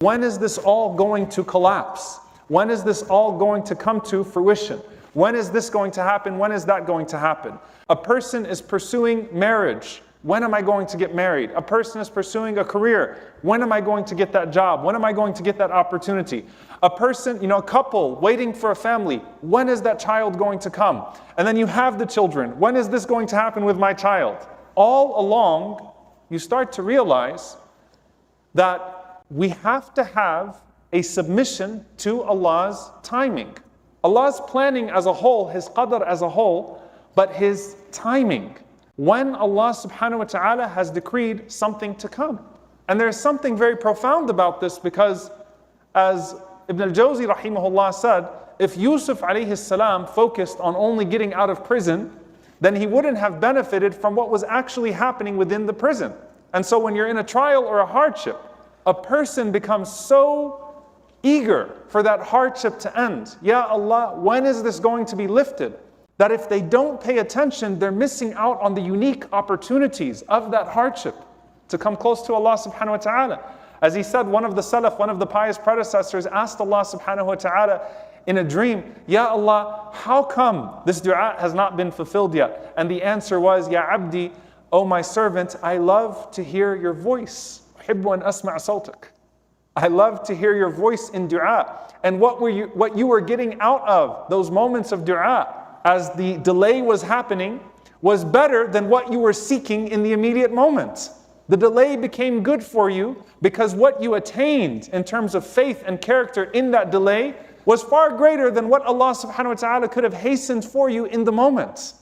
When is this all going to collapse? When is this all going to come to fruition? When is this going to happen? When is that going to happen? A person is pursuing marriage. When am I going to get married? A person is pursuing a career. When am I going to get that job? When am I going to get that opportunity? A person, a couple waiting for a family. When is that child going to come? And then you have the children. When is this going to happen with my child? All along, you start to realize that we have to have a submission to Allah's timing. Allah's planning as a whole, His qadr as a whole, but His timing. When Allah subhanahu wa ta'ala has decreed something to come. And there's something very profound about this, because as Ibn al-Jawzi rahimahullah said, if Yusuf alayhi salam focused on only getting out of prison, then he wouldn't have benefited from what was actually happening within the prison. And so when you're in a trial or a hardship, a person becomes so eager for that hardship to end. Ya Allah, when is this going to be lifted? That if they don't pay attention, they're missing out on the unique opportunities of that hardship to come close to Allah subhanahu wa ta'ala. As he said, one of the Salaf, one of the pious predecessors asked Allah subhanahu wa ta'ala in a dream, Ya Allah, how come this dua has not been fulfilled yet? And the answer was, Ya Abdi, O my servant, I love to hear your voice. أحب أن أسمع صوتك. I love to hear your voice in dua. And what you were getting out of those moments of dua as the delay was happening was better than what you were seeking in the immediate moment. The delay became good for you because what you attained in terms of faith and character in that delay was far greater than what Allah subhanahu wa ta'ala could have hastened for you in the moment.